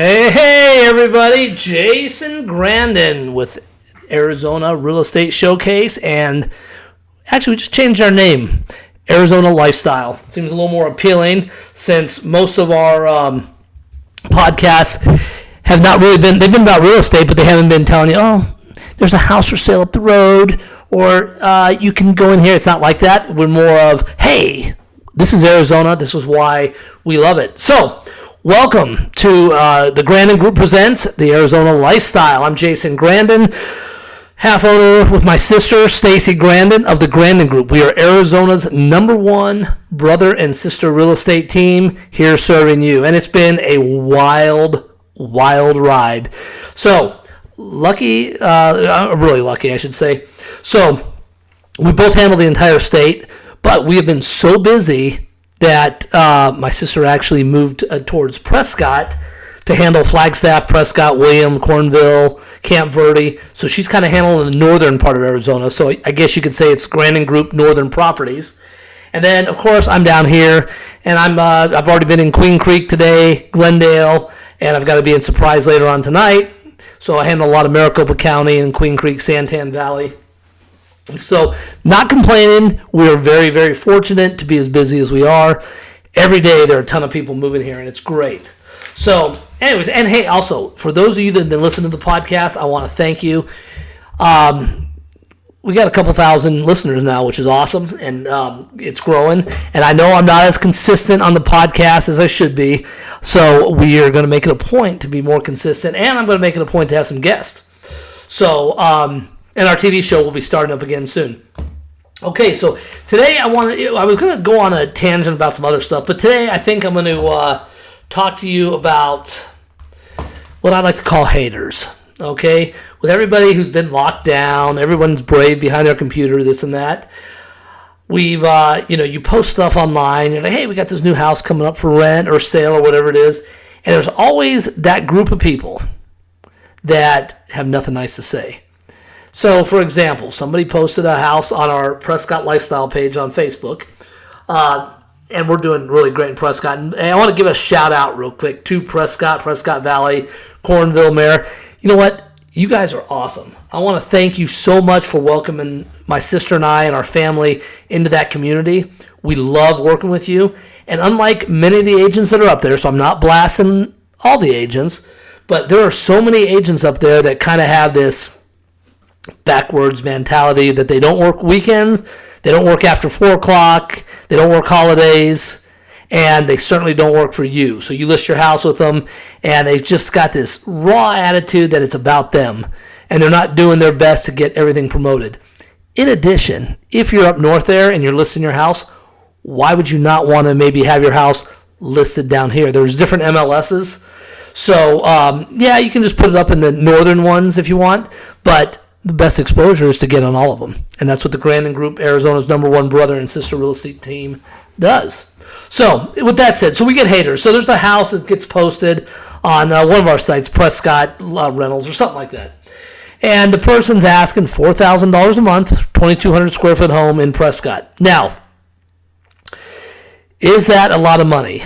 Hey, everybody. Jason Grandon with Arizona Real Estate Showcase. And actually, we just changed our name, Arizona Lifestyle. Seems a little more appealing since most of our podcasts have not really been, they've been about real estate, but they haven't been telling you, oh, there's a house for sale up the road, or you can go in here. It's not like that. We're more of, hey, this is Arizona. This is why we love it. So, welcome to the Grandon Group presents the Arizona Lifestyle. I'm Jason Grandon, half owner with my sister, Stacey Grandon of the Grandon Group. We are Arizona's #1 brother and sister real estate team here serving you. And it's been a wild ride. So, really lucky, I should say. So, we both handle the entire state, but we have been so busy that my sister actually moved towards Prescott to handle Flagstaff, Prescott, William, Cornville, Camp Verde. So she's kind of handling the northern part of Arizona. So I guess you could say it's Grandon Group Northern Properties. And then, of course, I'm down here, and I've already been in Queen Creek today, Glendale, and I've got to be in Surprise later on tonight. So I handle a lot of Maricopa County and Queen Creek, Santan Valley. So, not complaining. We are very, very fortunate to be as busy as we are. Every day there are a ton of people moving here, and it's great. So, anyways, and hey, also, for those of you that have been listening to the podcast, I want to thank you. We got a couple thousand listeners now, which is awesome, and it's growing. And I know I'm not as consistent on the podcast as I should be, so we are going to make it a point to be more consistent, and I'm going to make it a point to have some guests. So, and our TV show will be starting up again soon. Okay, so today I was going to go on a tangent about some other stuff, but today I think I'm going to talk to you about what I like to call haters. Okay, with everybody who's been locked down, everyone's brave behind their computer, this and that. We've, you post stuff online. You're like, hey, we got this new house coming up for rent or sale or whatever it is, and there's always that group of people that have nothing nice to say. So, for example, somebody posted a house on our Prescott Lifestyle page on Facebook, and we're doing really great in Prescott. And I want to give a shout out real quick to Prescott Valley, Cornville, Mare. You know what? You guys are awesome. I want to thank you so much for welcoming my sister and I and our family into that community. We love working with you. And unlike many of the agents that are up there, so I'm not blasting all the agents, but there are so many agents up there that kind of have this backwards mentality that they don't work weekends, they don't work after 4 o'clock, they don't work holidays, and they certainly don't work for you. So you list your house with them, and they've just got this raw attitude that it's about them, and they're not doing their best to get everything promoted. In addition, if you're up north there and you're listing your house, why would you not want to maybe have your house listed down here? There's different MLSs. So, you can just put it up in the northern ones if you want, but the best exposure is to get on all of them. And that's what the Grandon Group, Arizona's #1 brother and sister real estate team, does. So, with that said, so we get haters. So there's a house that gets posted on one of our sites, Prescott Rentals or something like that. And the person's asking $4,000 a month, 2,200 square foot home in Prescott. Now, is that a lot of money?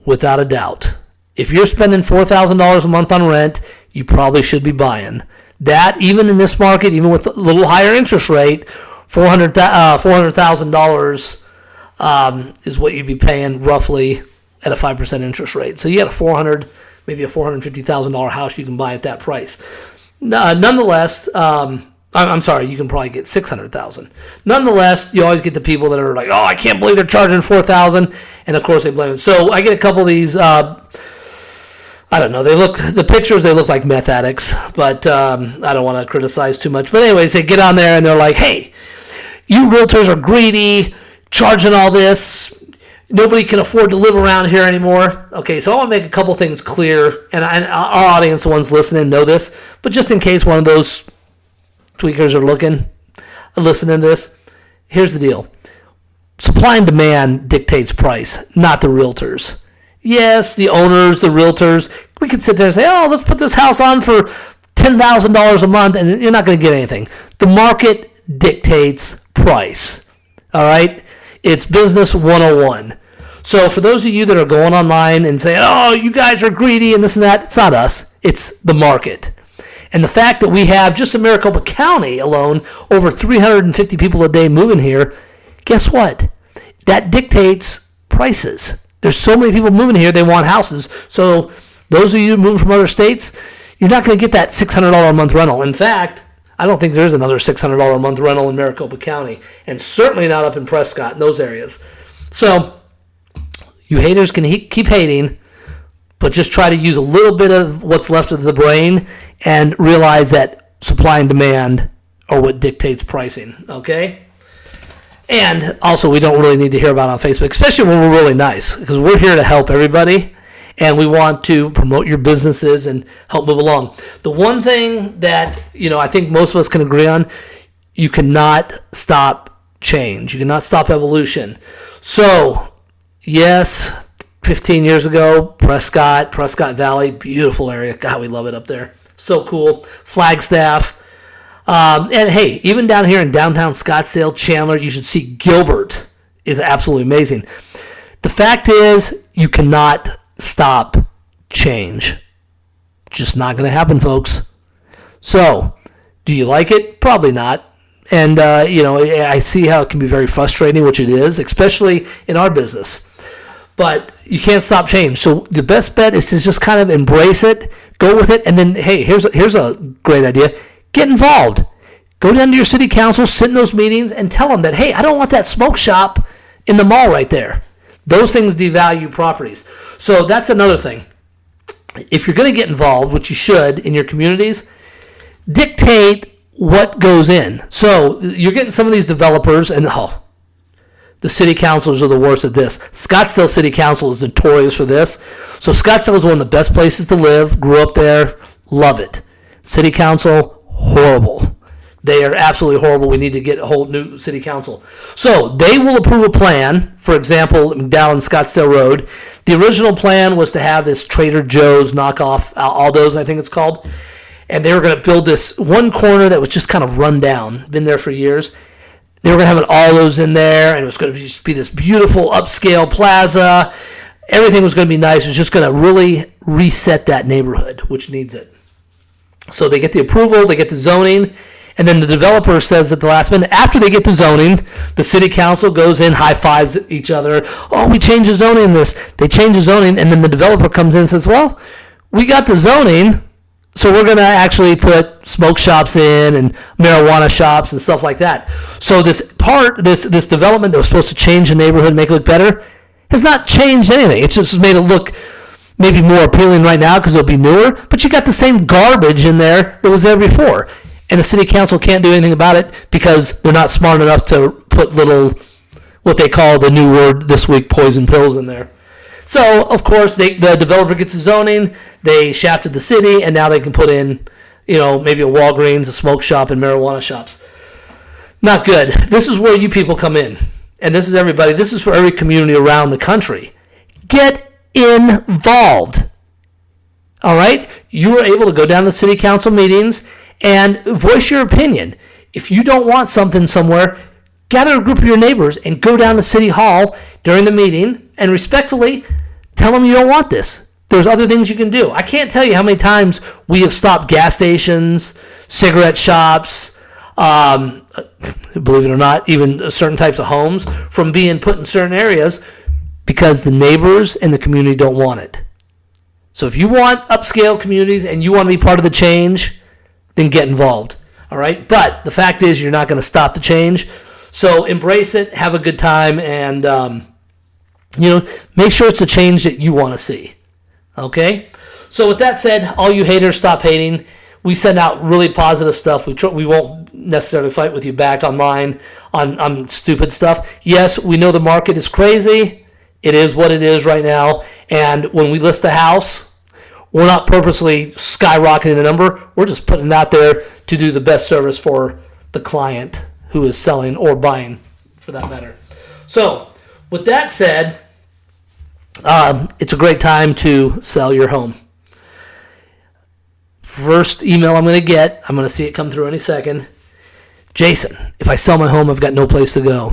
Without a doubt. If you're spending $4,000 a month on rent, you probably should be buying. That, even in this market, even with a little higher interest rate, $400,000 is what you'd be paying roughly at a 5% interest rate. So you got maybe a $450,000 house you can buy at that price. Nonetheless, I'm sorry, you can probably get $600,000. Nonetheless, you always get the people that are like, oh, I can't believe they're charging $4,000, and of course they blame it. So I get a couple of these. I don't know. The pictures look like meth addicts, but I don't want to criticize too much. But anyways, they get on there and they're like, hey, you realtors are greedy, charging all this. Nobody can afford to live around here anymore. Okay, so I want to make a couple things clear, and our audience, the ones listening, know this, but just in case one of those tweakers are listening to this, here's the deal. Supply and demand dictates price, not the realtors. Yes, the owners, the realtors, we could sit there and say, oh, let's put this house on for $10,000 a month, and you're not going to get anything. The market dictates price, all right? It's business 101. So for those of you that are going online and saying, oh, you guys are greedy and this and that, it's not us. It's the market. And the fact that we have, just in Maricopa County alone, over 350 people a day moving here, guess what? That dictates prices. There's so many people moving here, they want houses. So those of you moving from other states, you're not going to get that $600 a month rental. In fact, I don't think there's another $600 a month rental in Maricopa County, and certainly not up in Prescott in those areas. So you haters can keep hating, but just try to use a little bit of what's left of the brain and realize that supply and demand are what dictates pricing, okay? And also, we don't really need to hear about it on Facebook, especially when we're really nice, because we're here to help everybody, and we want to promote your businesses and help move along. The one thing that, I think most of us can agree on, you cannot stop change. You cannot stop evolution. So, yes, 15 years ago, Prescott Valley, beautiful area. God, we love it up there. So cool. Flagstaff. And hey, even down here in downtown Scottsdale, Chandler, you should see Gilbert is absolutely amazing. The fact is, you cannot stop change. Just not going to happen, folks. So, do you like it? Probably not. And, I see how it can be very frustrating, which it is, especially in our business. But you can't stop change. So the best bet is to just kind of embrace it, go with it, and then, hey, here's a great idea. Get involved. Go down to your city council, sit in those meetings, and tell them that, hey, I don't want that smoke shop in the mall right there. Those things devalue properties. So that's another thing. If you're going to get involved, which you should in your communities, dictate what goes in. So you're getting some of these developers, and the city councils are the worst at this. Scottsdale City Council is notorious for this. So Scottsdale is one of the best places to live. Grew up there. Love it. City council, horrible. They are absolutely horrible. We need to get a whole new city council. So they will approve a plan. For example, down Scottsdale Road, the original plan was to have this Trader Joe's knockoff, Aldo's, I think it's called. And they were going to build this one corner that was just kind of run down. Been there for years. They were going to have an Aldo's in there, and it was going to just be this beautiful upscale plaza. Everything was going to be nice. It was just going to really reset that neighborhood, which needs it. So they get the approval, they get the zoning, and then the developer says at the last minute, after they get the zoning, the city council goes in, high fives each other. Oh, we changed the zoning in this. They change the zoning, and then the developer comes in and says, well, we got the zoning, so we're going to actually put smoke shops in and marijuana shops and stuff like that. So this development that was supposed to change the neighborhood, make it look better, has not changed anything. It's just made it look maybe more appealing right now because it'll be newer, but you got the same garbage in there that was there before. And the city council can't do anything about it because they're not smart enough to put little, what they call the new word this week, poison pills in there. So, of course, the developer gets the zoning, they shafted the city, and now they can put in, maybe a Walgreens, a smoke shop, and marijuana shops. Not good. This is where you people come in. And this is everybody. This is for every community around the country. Get involved. All right? You are able to go down to city council meetings and voice your opinion. If you don't want something somewhere, gather a group of your neighbors and go down to City Hall during the meeting and respectfully tell them you don't want this. There's other things you can do. I can't tell you how many times we have stopped gas stations, cigarette shops, believe it or not, even certain types of homes from being put in certain areas because the neighbors and the community don't want it. So if you want upscale communities and you want to be part of the change, then get involved. All right? But the fact is you're not going to stop the change. So embrace it, have a good time, and make sure it's the change that you want to see. Okay? So with that said, all you haters, stop hating. We send out really positive stuff. We won't necessarily fight with you back online on stupid stuff. Yes, we know the market is crazy. It is what it is right now. And when we list a house, we're not purposely skyrocketing the number. We're just putting it out there to do the best service for the client who is selling or buying, for that matter. So, with that said, it's a great time to sell your home. First email I'm going to see it come through any second. Jason, if I sell my home, I've got no place to go.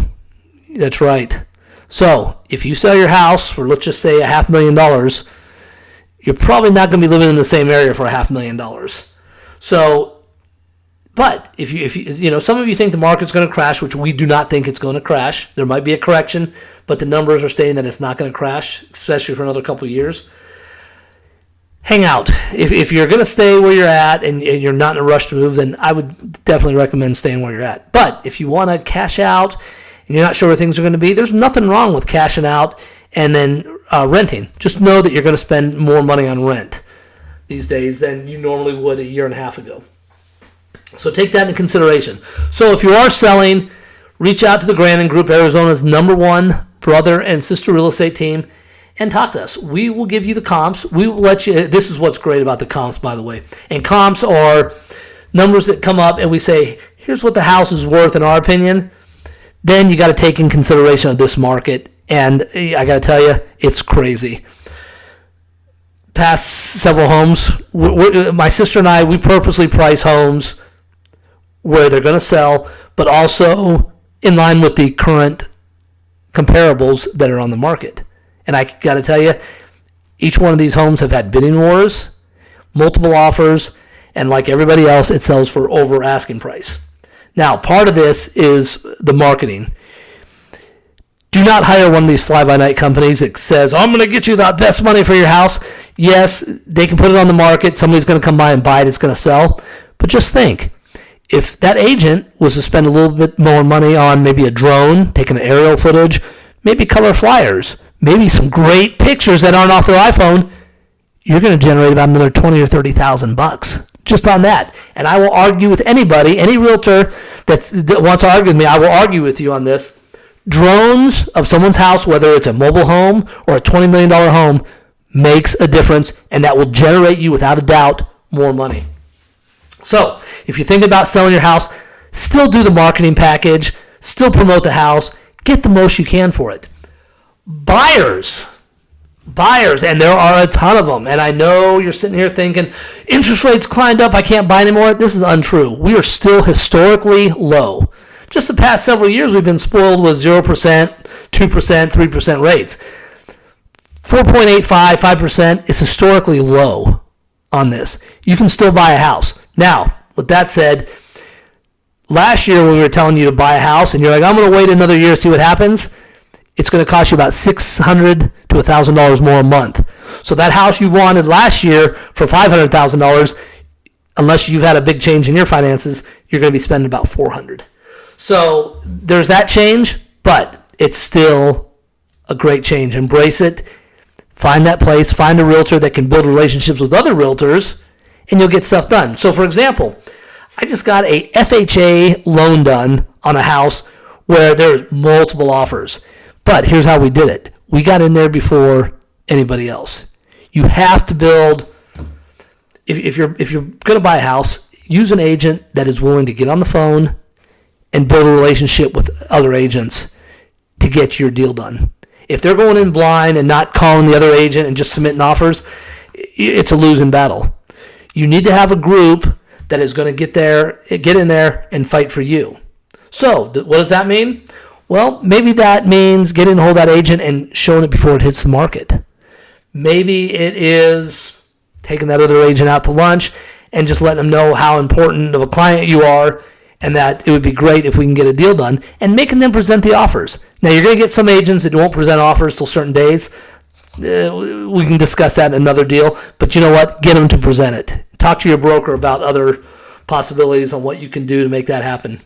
That's right. So if you sell your house for, let's just say, $500,000, you're probably not going to be living in the same area for $500,000. So, but if you some of you think the market's going to crash, which we do not think it's going to crash. There might be a correction, but the numbers are saying that it's not going to crash, especially for another couple of years. Hang out. If you're going to stay where you're at and you're not in a rush to move, then I would definitely recommend staying where you're at. But if you want to cash out and you're not sure where things are going to be, there's nothing wrong with cashing out and then renting. Just know that you're going to spend more money on rent these days than you normally would a year and a half ago. So take that into consideration. So if you are selling, reach out to the Grandon Group, Arizona's #1 brother and sister real estate team, and talk to us. We will give you the comps. We will let you. This is what's great about the comps, by the way. And comps are numbers that come up and we say, here's what the house is worth in our opinion. Then you got to take in consideration of this market. And I got to tell you, it's crazy. Past several homes, my sister and I, we purposely price homes where they're going to sell, but also in line with the current comparables that are on the market. And I got to tell you, each one of these homes have had bidding wars, multiple offers, and like everybody else, it sells for over asking price. Now, part of this is the marketing. Do not hire one of these fly-by-night companies that says, I'm going to get you the best money for your house. Yes, they can put it on the market. Somebody's going to come by and buy it. It's going to sell. But just think, if that agent was to spend a little bit more money on maybe a drone, taking aerial footage, maybe color flyers, maybe some great pictures that aren't off their iPhone, you're going to generate about another $20,000 or $30,000 just on that. And I will argue with anybody, any realtor that wants to argue with me, I will argue with you on this. Drones of someone's house, whether it's a mobile home or a $20 million home, makes a difference, and that will generate you, without a doubt, more money. So if you think about selling your house, still do the marketing package, still promote the house, get the most you can for it. Buyers, and there are a ton of them, and I know you're sitting here thinking, interest rates climbed up, I can't buy anymore. This is untrue. We are still historically low. Just the past several years, we've been spoiled with 0%, 2%, 3% rates. 4.85%, 5% is historically low on this. You can still buy a house. Now, with that said, last year when we were telling you to buy a house and you're like, I'm going to wait another year to see what happens, it's going to cost you about $600 to $1,000 more a month. So that house you wanted last year for $500,000, unless you've had a big change in your finances, you're going to be spending about $400. So there's that change, but it's still a great change. Embrace it. Find that place. Find a realtor that can build relationships with other realtors, and you'll get stuff done. So, for example, I just got a FHA loan done on a house where there's multiple offers. But here's how we did it. We got in there before anybody else. You have to build, if you're going to buy a house, use an agent that is willing to get on the phone and build a relationship with other agents to get your deal done. If they're going in blind and not calling the other agent and just submitting offers, it's a losing battle. You need to have a group that is going to get in there and fight for you. So what does that mean? Well, maybe that means getting a hold of that agent and showing it before it hits the market. Maybe it is taking that other agent out to lunch and just letting them know how important of a client you are and that it would be great if we can get a deal done, and making them present the offers. Now, you're going to get some agents that won't present offers till certain days. We can discuss that in another deal, but you know what? Get them to present it. Talk to your broker about other possibilities on what you can do to make that happen.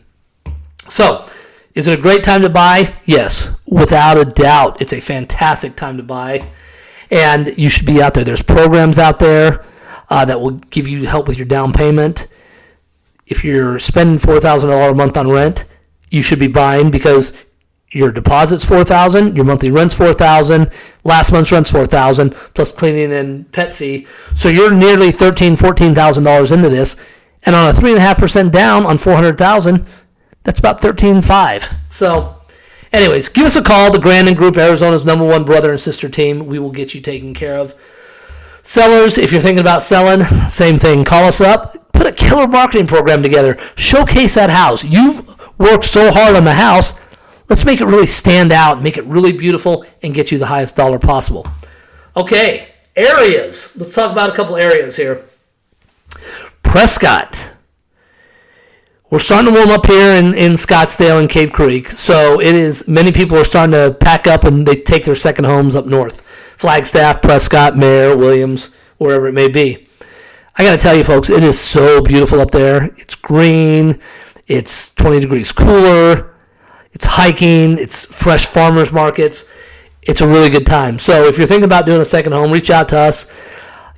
So, is it a great time to buy? Yes, without a doubt. It's a fantastic time to buy, and you should be out there. There's programs out there that will give you help with your down payment. If you're spending $4,000 a month on rent, you should be buying because your deposit's $4,000, your monthly rent's $4,000, last month's rent's $4,000, plus cleaning and pet fee. So you're nearly $13,000, $14,000 into this, and on a 3.5% down on $400,000, that's about $13,500. So, anyways, give us a call. The Grandon Group, Arizona's #1 brother and sister team. We will get you taken care of. Sellers, if you're thinking about selling, same thing. Call us up. Put a killer marketing program together. Showcase that house. You've worked so hard on the house. Let's make it really stand out, make it really beautiful, and get you the highest dollar possible. Okay, areas. Let's talk about a couple areas here. Prescott. We're starting to warm up here in Scottsdale and Cave Creek, so many people are starting to pack up and they take their second homes up north. Flagstaff, Prescott, Mare, Williams, wherever it may be. I got to tell you, folks, it is so beautiful up there. It's green. It's 20 degrees cooler. It's hiking. It's fresh farmers markets. It's a really good time. So if you're thinking about doing a second home, reach out to us.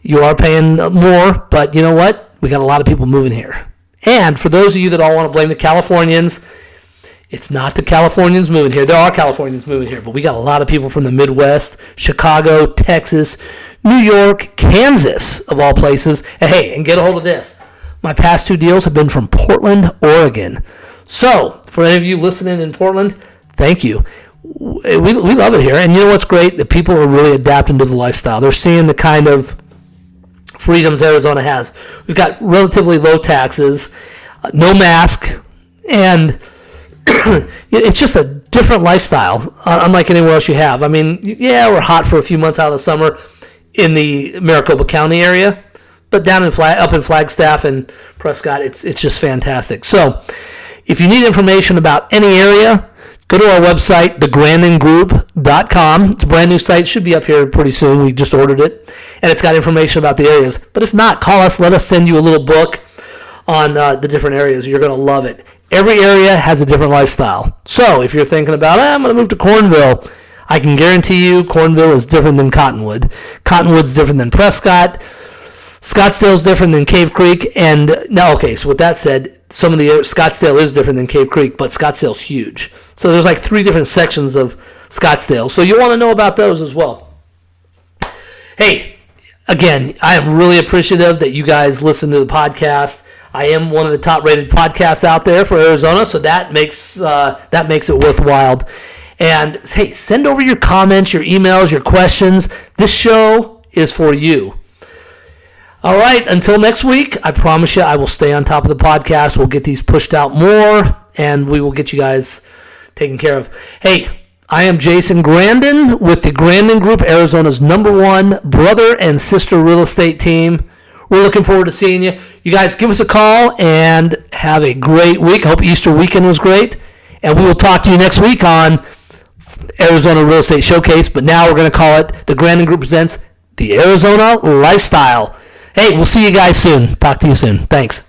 You are paying more, but you know what? We got a lot of people moving here. And for those of you that all want to blame the Californians, it's not the Californians moving here. There are Californians moving here, but we got a lot of people from the Midwest, Chicago, Texas, New York, Kansas, of all places. And hey, and get a hold of this. My past 2 deals have been from Portland, Oregon. So for any of you listening in Portland, thank you. We love it here. And you know what's great? The people are really adapting to the lifestyle. They're seeing the kind of freedoms Arizona has. We've got relatively low taxes, no mask, and it's just a different lifestyle, unlike anywhere else you have. I mean, yeah, we're hot for a few months out of the summer in the Maricopa County area, but down up in Flagstaff and Prescott, it's just fantastic. So if you need information about any area, go to our website, thegrandongroup.com. It's a brand new site. Should be up here pretty soon. We just ordered it. And it's got information about the areas. But if not, call us. Let us send you a little book on the different areas. You're going to love it. Every area has a different lifestyle. So if you're thinking about, I'm going to move to Cornville, I can guarantee you Cornville is different than Cottonwood. Cottonwood's different than Prescott. Scottsdale's different than Cave Creek, and now, okay, so with that said, some of the Scottsdale is different than Cave Creek, but Scottsdale's huge. So there's like 3 different sections of Scottsdale, so you want to know about those as well. Hey, again, I am really appreciative that you guys listen to the podcast. I am one of the top-rated podcasts out there for Arizona, so that makes it worthwhile. And hey, send over your comments, your emails, your questions. This show is for you. All right, until next week, I promise you I will stay on top of the podcast. We'll get these pushed out more, and we will get you guys taken care of. Hey, I am Jason Grandon with the Grandon Group, Arizona's #1 brother and sister real estate team. We're looking forward to seeing you. You guys give us a call and have a great week. I hope Easter weekend was great, and we will talk to you next week on Arizona Real Estate Showcase, but now we're going to call it the Grandon Group Presents the Arizona Lifestyle. Hey, we'll see you guys soon. Talk to you soon. Thanks.